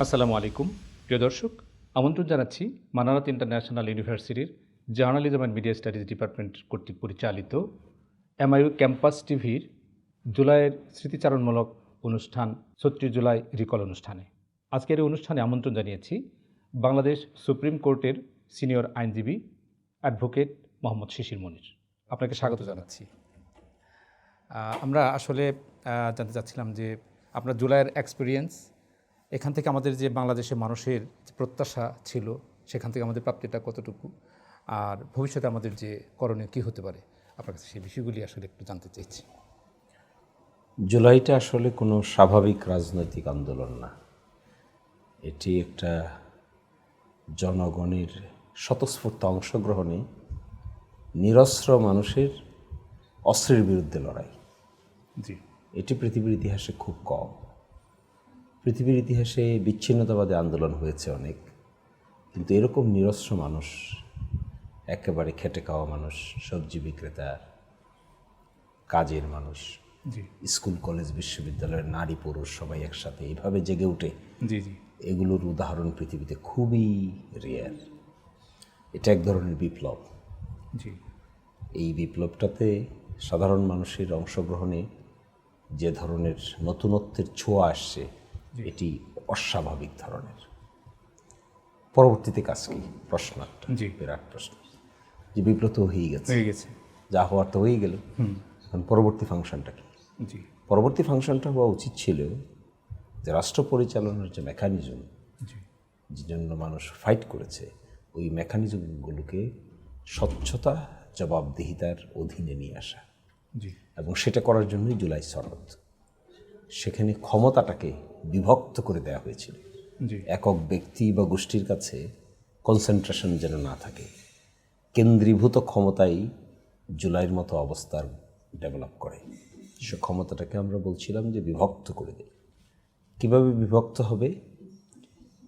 আসসালামু আলাইকুম প্রিয় দর্শক, আমন্ত্রণ জানাচ্ছি মানারাত ইন্টারন্যাশনাল ইউনিভার্সিটির journalism and media studies department কর্তৃক পরিচালিত এমআইইউ ক্যাম্পাস টিভির জুলাইয়ের স্মৃতিচারণমূলক অনুষ্ঠান ৩৬ জুলাই রিকল অনুষ্ঠানে। আজকের এই অনুষ্ঠানে আমন্ত্রণ জানিয়েছি বাংলাদেশ সুপ্রিম কোর্টের সিনিয়র আইনজীবী অ্যাডভোকেট মোহাম্মদ শিশির মনির। আপনাকে স্বাগত জানাচ্ছি। আমরা আসলে জানতে চাচ্ছিলাম যে আপনার জুলাইয়ের এক্সপিরিয়েন্স, এখান থেকে আমাদের যে বাংলাদেশের মানুষের যে প্রত্যাশা ছিল সেখান থেকে আমাদের প্রাপ্তিটা কতটুকু, আর ভবিষ্যতে আমাদের যে করণীয় কী হতে পারে, আপনার কাছে সেই বিষয়গুলি আসলে একটু জানতে চাইছি। জুলাইটা আসলে কোনো স্বাভাবিক রাজনৈতিক আন্দোলন না, এটি একটা জনগণের স্বতঃস্ফূর্ত অংশগ্রহণে নিরস্ত্র মানুষের অস্ত্রের বিরুদ্ধে লড়াই। জি, এটি পৃথিবীর ইতিহাসে খুব কম। পৃথিবীর ইতিহাসে বিচ্ছিন্নতাবাদী আন্দোলন হয়েছে অনেক, কিন্তু এরকম নিরস্ত্র মানুষ, একেবারে খেটে খাওয়া মানুষ, সবজি বিক্রেতা, কাজের মানুষ, জি, স্কুল কলেজ বিশ্ববিদ্যালয়ের নারী পুরুষ সবাই একসাথে এইভাবে জেগে উঠে, জি, জি, এগুলোর উদাহরণ পৃথিবীতে খুবই রেয়ার। এটা এক ধরনের বিপ্লব। জি, এই বিপ্লবটাতে সাধারণ মানুষের অংশগ্রহণে যে ধরনের নতুনত্বের ছোঁয়া আসছে, এটি অস্বাভাবিক ধরনের। পরবর্তীতে কাজ কি প্রশ্ন একটা, জি, বিরাট প্রশ্ন, যে বিপ্লব তো হয়ে গেছে, হয়ে গেছে। যা হওয়ার তো হয়ে গেল, এখন পরবর্তী ফাংশনটা কি? জি, পরবর্তী ফাংশনটা হওয়া উচিত ছিল যে রাষ্ট্র পরিচালনার যে মেকানিজম, জি, যে জন্য মানুষ ফাইট করেছে, ওই মেকানিজমগুলোকে স্বচ্ছতা, জবাবদিহিতার অধীনে নিয়ে আসা, জি, এবং সেটা করার জন্যই জুলাই সনদ। সেখানে ক্ষমতাটাকে বিভক্ত করে দেওয়া হয়েছিল। জি, একক ব্যক্তি বা গোষ্ঠীর কাছে কনসেন্ট্রেশন যেন না থাকে, কেন্দ্রীভূত ক্ষমতাই জুলাইয়ের মতো অবস্থার ডেভেলপ করে। সে ক্ষমতাটাকে আমরা বলছিলাম যে বিভক্ত করে দেয়। কীভাবে বিভক্ত হবে?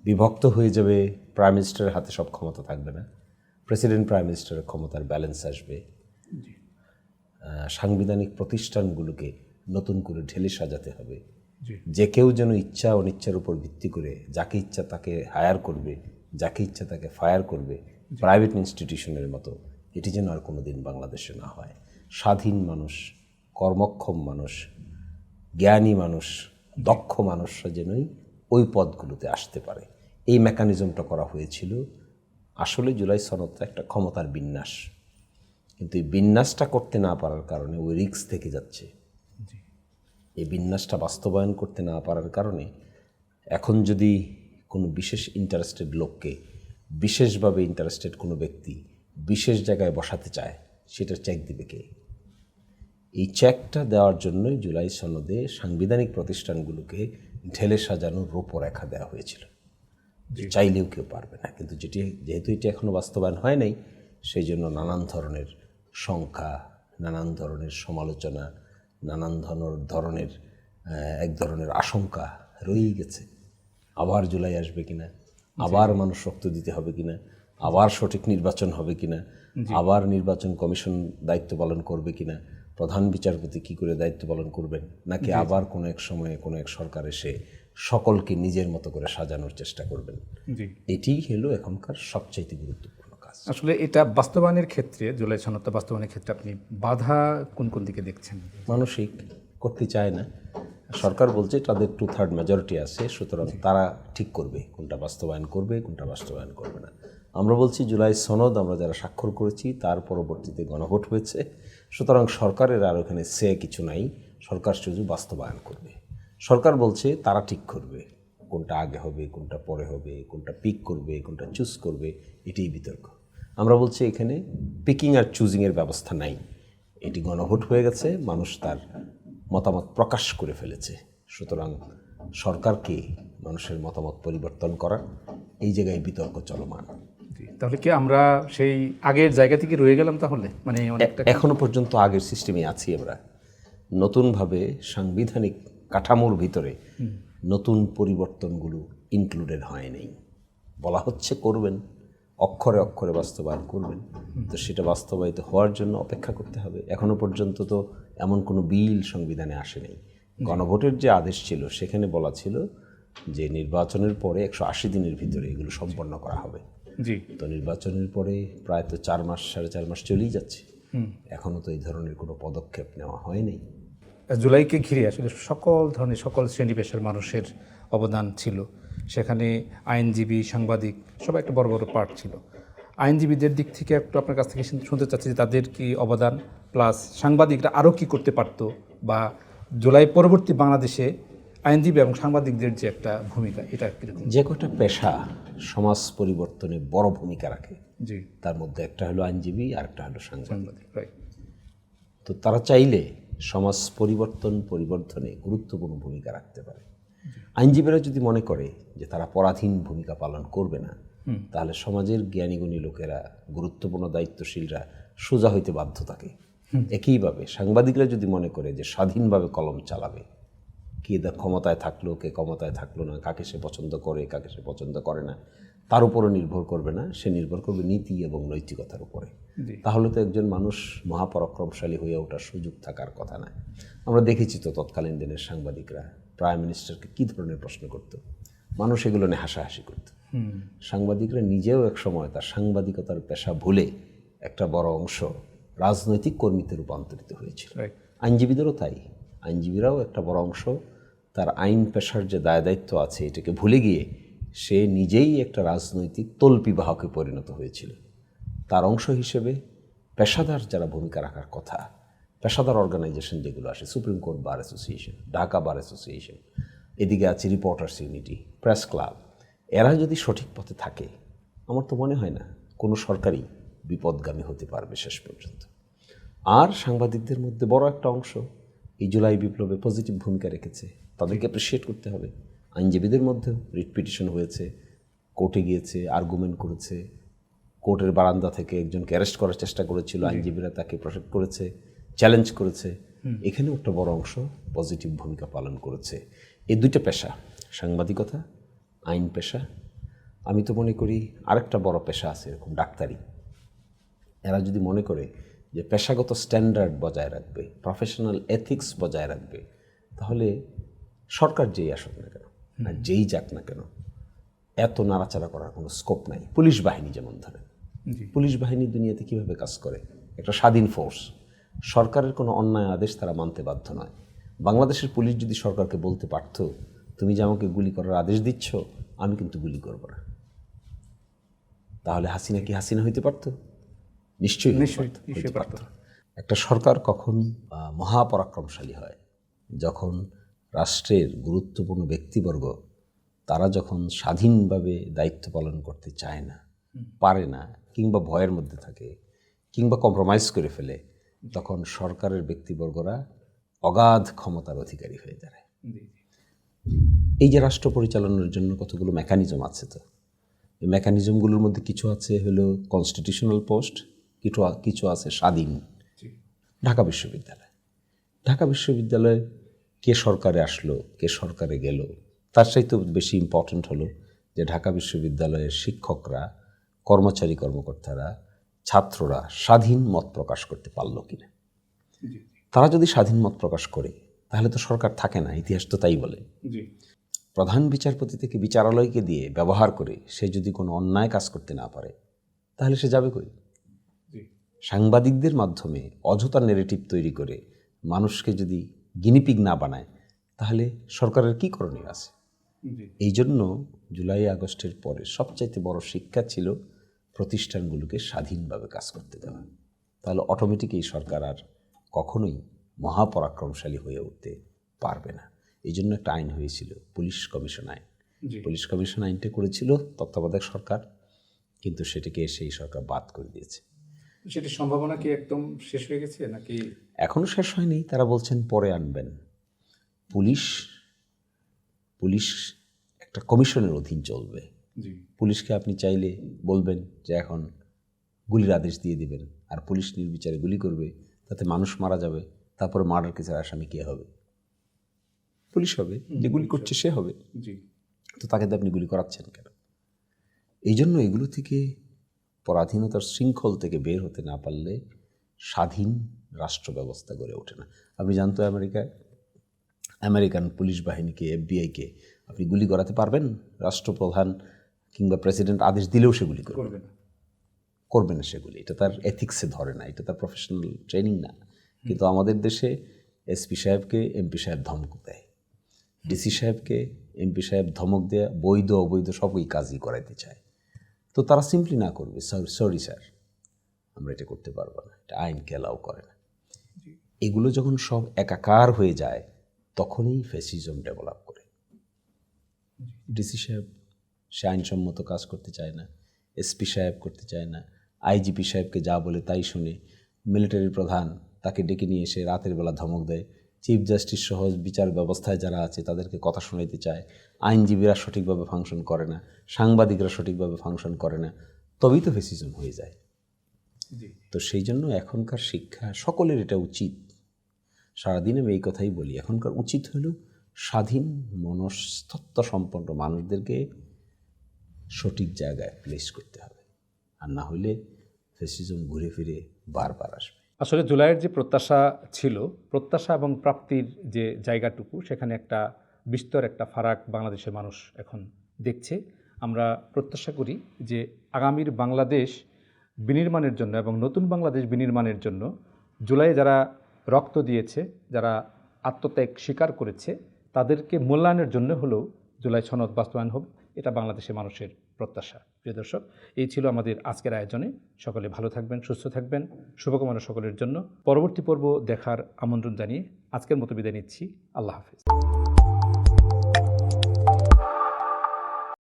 বিভক্ত হয়ে যাবে, প্রাইম মিনিস্টারের হাতে সব ক্ষমতা থাকবে না, প্রেসিডেন্ট প্রাইম মিনিস্টারের ক্ষমতার ব্যালেন্স আসবে, সাংবিধানিক প্রতিষ্ঠানগুলোকে নতুন করে ঢেলে সাজাতে হবে, জি, যে কেউ যেন ইচ্ছা অনিচ্ছার উপর ভিত্তি করে যাকে ইচ্ছা তাকে হায়ার করবে, যাকে ইচ্ছা তাকে ফায়ার করবে, প্রাইভেট ইনস্টিটিউশনের মতো। এটি যেন আর কোনো দিন বাংলাদেশে না হয়। স্বাধীন মানুষ, কর্মক্ষম মানুষ, জ্ঞানী মানুষ, দক্ষ মানুষরা যেনই ওই পদগুলোতে আসতে পারে, এই মেকানিজমটা করা হয়েছিল। আসলে জুলাই সনদটা একটা ক্ষমতার বিন্যাস, কিন্তু এই বিন্যাসটা করতে না পারার কারণে ওই রিস্ক থেকে যাচ্ছে। জি, এই বিন্যাসটা বাস্তবায়ন করতে না পারার কারণে এখন যদি কোনো বিশেষ ইন্টারেস্টেড লোককে, বিশেষভাবে ইন্টারেস্টেড কোনো ব্যক্তি বিশেষ জায়গায় বসাতে চায়, সেটার চেক দিবে কে? এই চেকটা দেওয়ার জন্যই জুলাই সনদে সাংবিধানিক প্রতিষ্ঠানগুলোকে ঢেলে সাজানোর রূপরেখা দেওয়া হয়েছিল। চাইলেও কেউ পারবে না, কিন্তু যেহেতু এটি এখনও বাস্তবায়ন হয় নাই, সেই জন্য নানান ধরনের শঙ্কা, নানান ধরনের সমালোচনা, নানান ধরনের এক ধরনের আশঙ্কা রয়েই গেছে। আবার জুলাই আসবে কিনা, আবার মানুষ রক্ত দিতে হবে কিনা, আবার সঠিক নির্বাচন হবে কিনা, আবার নির্বাচন কমিশন দায়িত্ব পালন করবে কিনা, প্রধান বিচারপতি কী করে দায়িত্ব পালন করবেন, নাকি আবার কোনো এক সময়ে কোনো এক সরকার এসে সকলকে নিজের মতো করে সাজানোর চেষ্টা করবেন। জি। এটিই হলো এখনকার সবচাইতে গুরুত্বপূর্ণ কাজ। আসলে এটা বাস্তবায়নের ক্ষেত্রে, জুলাই সনদটা বাস্তবায়নের ক্ষেত্রে আপনি বাধা কোন কোন দিকে দেখছেন? মানসিক করতে চায় না, সরকার বলছে তাদের 2/3 মেজরিটি আছে, সুতরাং তারা ঠিক করবে কোনটা বাস্তবায়ন করবে, কোনটা বাস্তবায়ন করবে না। আমরা বলছি জুলাই সনদ আমরা যারা স্বাক্ষর করেছি তার পরবর্তীতে গণভোট হয়েছে, সুতরাং সরকারের আর ওখানে সে কিছু নাই, সরকার শুধু বাস্তবায়ন করবে। সরকার বলছে তারা ঠিক করবে কোনটা আগে হবে, কোনটা পরে হবে, কোনটা পিক করবে, কোনটা চুজ করবে, এটাই বিতর্ক। আমরা বলছি এখানে পিকিং আর চুজিংয়ের ব্যবস্থা নাই, এটি গণভোট হয়ে গেছে, মানুষ তার মতামত প্রকাশ করে ফেলেছে, সুতরাং সরকারকে মানুষের মতামত পরিবর্তন করা, এই জায়গায় বিতর্ক চলমান। তাহলে কি আমরা সেই আগের জায়গা থেকে রয়ে গেলাম? তাহলে মানে অনেকটা এখনো পর্যন্ত আগের সিস্টেমে আছি আমরা। নতুনভাবে সাংবিধানিক কাঠামোর ভিতরে নতুন পরিবর্তনগুলো ইনক্লুডেড হয় নাই। বলা হচ্ছে করবেন, অক্ষরে অক্ষরে বাস্তবায়ন করবেন, তো সেটা বাস্তবায়িত হওয়ার জন্য অপেক্ষা করতে হবে। এখনো পর্যন্ত তো এমন কোনো বিল সংবিধানে আসে নাই। গণভোটের যে আদেশ ছিল সেখানে বলা ছিল যে নির্বাচনের পরে 180 দিনের ভিতরে এগুলো সম্পন্ন করা হবে। জি। তো নির্বাচনের পরে প্রায় তো 4 মাস 4.5 মাস চলেই যাচ্ছে, এখনও তো এই ধরনের কোনো পদক্ষেপ নেওয়া হয়নি। জুলাইকে ঘিরে আসলে সকল শ্রেণী পেশার মানুষের অবদান ছিল। সেখানে আইনজীবী, সাংবাদিক সবাই একটা বড় বড় পার্ট ছিল। আইনজীবীদের দিক থেকে একটু আপনার কাছ থেকে শুনতে চাচ্ছি যে তাদের কি অবদান, প্লাস সাংবাদিকরা আরও কি করতে পারতো, বা জুলাই পরবর্তী বাংলাদেশে আইনজীবী এবং সাংবাদিকদের যে একটা ভূমিকা, এটা কীরকম? যে কটা পেশা সমাজ পরিবর্তনে বড় ভূমিকা রাখে, জি। তার মধ্যে একটা হলো আইনজীবী আর একটা হলো সাংবাদিক। সাংবাদিক, রাইট। তো তারা চাইলে সমাজ পরিবর্তনে গুরুত্বপূর্ণ ভূমিকা রাখতে পারে। আইনজীবীরা যদি মনে করে যে তারা পরাধীন ভূমিকা পালন করবে না, তাহলে সমাজের জ্ঞানীগুণী লোকেরা, গুরুত্বপূর্ণ দায়িত্বশীলরা সোজা হইতে বাধ্য থাকে। একইভাবে সাংবাদিকরা যদি মনে করে যে স্বাধীনভাবে কলম চালাবে, কে ক্ষমতায় থাকলো, কে ক্ষমতায় থাকলো না, কাকে সে পছন্দ করে, কাকে সে পছন্দ করে না, তার উপরও নির্ভর করবে না, সে নির্ভর করবে নীতি এবং নৈতিকতার উপরে, তাহলে তো একজন মানুষ মহাপরাক্রমশালী হয়ে ওঠার সুযোগ থাকার কথা না। আমরা দেখেছি তো তৎকালীন দিনের সাংবাদিকরা প্রাইম মিনিস্টারকে কী ধরনের প্রশ্ন করত, মানুষ এগুলো নিয়ে হাসাহাসি করত। সাংবাদিকরা নিজেও এক সময় তার সাংবাদিকতার পেশা ভুলে একটা বড় অংশ রাজনৈতিক কর্মীতে রূপান্তরিত হয়েছিল। আইনজীবীদেরও তাই, আইনজীবীরাও একটা বড় অংশ তার আইন পেশার যে দায়িত্ব আছে এটাকে ভুলে গিয়ে সে নিজেই একটা রাজনৈতিক তল্পিবাহকে পরিণত হয়েছিল। তার অংশ হিসেবে পেশাদার যারা ভূমিকা রাখার কথা, পেশাদার অর্গানাইজেশন যেগুলো আসে, supreme court bar association, Dhaka bar association, এদিকে আছে রিপোর্টার্স ইউনিটি, প্রেস ক্লাব, এরা যদি সঠিক পথে থাকে, আমার তো মনে হয় না কোনো সরকারই বিপদগামী হতে পারবে শেষ পর্যন্ত। আর সাংবাদিকদের মধ্যে বড় একটা অংশ এই জুলাই বিপ্লবে পজিটিভ ভূমিকা রেখেছে, তাদেরকে অ্যাপ্রিসিয়েট করতে হবে। আইনজীবীদের মধ্যেও রিট পিটিশন হয়েছে, কোর্টে গিয়েছে, আর্গুমেন্ট করেছে, কোর্টের বারান্দা থেকে একজনকে অ্যারেস্ট করার চেষ্টা করেছিল, আইনজীবীরা তাকে প্রোটেক্ট করেছে, চ্যালেঞ্জ করেছে। এখানেও একটা বড় অংশ পজিটিভ ভূমিকা পালন করেছে। এই দুইটা পেশা, সাংবাদিকতা, আইন পেশা। আমি তো মনে করি আরেকটা বড় পেশা আছে এরকম, ডাক্তারি। এরা যদি মনে করে যে পেশাগত স্ট্যান্ডার্ড বজায় রাখবে, প্রফেশনাল এথিক্স বজায় রাখবে, তাহলে সরকার যেই আসুক না কেন আর যেই যাক না কেন, এত নাড়াচাড়া করার কোনো স্কোপ নাই। পুলিশ বাহিনী যেমন ধরেন, পুলিশ বাহিনী দুনিয়াতে কীভাবে কাজ করে, একটা স্বাধীন ফোর্স, সরকারের কোনো অন্যায় আদেশ তারা মানতে বাধ্য নয়। বাংলাদেশের পুলিশ যদি সরকারকে বলতে পারত, তুমি যে আমাকে গুলি করার আদেশ দিচ্ছ, আমি কিন্তু গুলি করব না, তাহলে হাসিনা কি হাসিনা হইতে পারত? নিশ্চয়ই হইতে পারত। একটা সরকার কখন মহাপরাক্রমশালী হয়, যখন রাষ্ট্রের গুরুত্বপূর্ণ ব্যক্তিবর্গ তারা যখন স্বাধীনভাবে দায়িত্ব পালন করতে চায় না, পারে না, কিংবা ভয়ের মধ্যে থাকে, কিংবা কম্প্রোমাইজ করে ফেলে, তখন সরকারের ব্যক্তিবর্গরা অগাধ ক্ষমতার অধিকারী হয়ে দাঁড়ায়। এই যে রাষ্ট্র পরিচালনার জন্য কতগুলো মেকানিজম আছে, তো এই মেকানিজমগুলোর মধ্যে কিছু আছে হলো কনস্টিটিউশনাল পোস্ট, কিছু আছে স্বাধীন। ঢাকা বিশ্ববিদ্যালয় কে সরকারে আসলো, কে সরকারে গেল, তার চাইতে বেশি ইম্পর্ট্যান্ট হলো যে ঢাকা বিশ্ববিদ্যালয়ের শিক্ষকরা, কর্মচারী-কর্মকর্তারা, ছাত্ররা স্বাধীন মত প্রকাশ করতে পারল কিনা। তারা যদি স্বাধীন মত প্রকাশ করে, তাহলে তো সরকার থাকে না, ইতিহাস তো তাই বলে। প্রধান বিচারপতি থেকে বিচারালয়কে দিয়ে ব্যবহার করে সে যদি কোনো অন্যায় কাজ করতে না পারে, তাহলে সে যাবে কই? সাংবাদিকদের মাধ্যমে অযথা নেগেটিভ তৈরি করে মানুষকে যদি গিনিপিগ না বানায়, তাহলে সরকারের কী করণীয় আছে? এই জন্য জুলাই আগস্টের পরে সবচাইতে বড় শিক্ষা ছিল প্রতিষ্ঠানগুলোকে স্বাধীনভাবে কাজ করতে দেওয়া। তাহলে অটোমেটিক এই সরকার আর কখনোই মহাপরাক্রমশালী হয়ে উঠতে পারবে না। এই জন্য একটা আইন হয়েছিল, পুলিশ কমিশন আইন। পুলিশ কমিশন আইনটা করেছিল তত্ত্বাবধায়ক সরকার, কিন্তু সেটাকে সেই সরকার বাদ করে দিয়েছে। সেটির সম্ভাবনা কি একদম শেষ হয়ে গেছে নাকি এখনও শেষ হয়নি? তারা বলছেন পরে আনবেন। পুলিশ একটা কমিশনের অধীন চলবে। পুলিশকে আপনি চাইলে বলবেন যে এখন গুলির আদেশ দিয়ে দিবেন, আর পুলিশ নির্বিচারে গুলি করবে, তাতে মানুষ মারা যাবে, তারপরে মার্ডার কেসের আসামি কে হবে? পুলিশ হবে, যে গুলি করছে সে হবে। তো তাকে তো আপনি গুলি করাচ্ছেন কেন? এই জন্য এগুলো থেকে, পরাধীনতার শৃঙ্খল থেকে বের হতে না পারলে স্বাধীন রাষ্ট্র ব্যবস্থা গড়ে ওঠে না। আপনি জানতো আমেরিকান পুলিশ বাহিনীকে, এফবিআইকে আপনি গুলি করাতে পারবেন? রাষ্ট্রপ্রধান কিংবা প্রেসিডেন্ট আদেশ দিলেও সে গুলি করবে না, করবে না সেগুলি। এটা তার এথিক্সে ধরে না, এটা তার প্রফেশনাল ট্রেনিং না। কিন্তু আমাদের দেশে এসপি সাহেবকে এমপি সাহেব ধমক দেয়, ডিসি সাহেবকে এমপি সাহেব ধমক দেয়া, বৈধ অবৈধ সবই কাজই করাইতে চায়। তো তারা সিম্পলি না করবে, সরি স্যার, আমরা এটা করতে পারবো না, এটা আইনকে অ্যালাউ করে না। এগুলো যখন সব একাকার হয়ে যায় তখনই ফ্যাসিজম ডেভেলপ করে। ডিসি সাহেব সে আইনসম্মত কাজ করতে চায় না, এসপি সাহেব করতে চায় না, আইজিপি সাহেবকে যা বলে তাই শুনে, মিলিটারি প্রধান তাকে ডেকে নিয়ে এসে রাতের বেলা ধমক দেয়, চিফ জাস্টিস সহ বিচার ব্যবস্থায় যারা আছে তাদেরকে কথা শোনাইতে চায়, আইনজীবীরা সঠিকভাবে ফাংশন করে না, সাংবাদিকরা সঠিকভাবে ফাংশন করে না, তবেই তো ফ্যাসিজম হয়ে যায়। তো সেই জন্য এখনকার শিক্ষা সকলের এটা উচিত। সারাদিন আমি এই কথাই বলি, এখনকার উচিত হলো স্বাধীন মনস্তত্ত্ব সম্পন্ন মানুষদেরকে সঠিক জায়গায় প্লেস করতে হবে, আর না হলে ফ্যাসিজম ঘুরে ফিরে বারবার আসবে। আসলে জুলাইয়ের যে প্রত্যাশা ছিল, প্রত্যাশা এবং প্রাপ্তির যে জায়গাটুকু, সেখানে একটা বিস্তর একটা ফারাক বাংলাদেশের মানুষ এখন দেখছে। আমরা প্রত্যাশা করি যে আগামীর বাংলাদেশ বিনির্মাণের জন্য এবং নতুন বাংলাদেশ বিনির্মাণের জন্য জুলাইয়ে যারা রক্ত দিয়েছে, যারা আত্মত্যাগ স্বীকার করেছে, তাদেরকে মূল্যায়নের জন্য হলেও জুলাই সনদ বাস্তবায়ন হবে, এটা বাংলাদেশের মানুষের প্রত্যাশা। প্রিয় দর্শক, এই ছিল আমাদের আজকের আয়োজনে। সকলে ভালো থাকবেন, সুস্থ থাকবেন, শুভকামনা সকলের জন্য। পরবর্তী পর্ব দেখার আমন্ত্রণ জানিয়ে আজকের মতো বিদায় নিচ্ছি। আল্লাহ হাফেজ।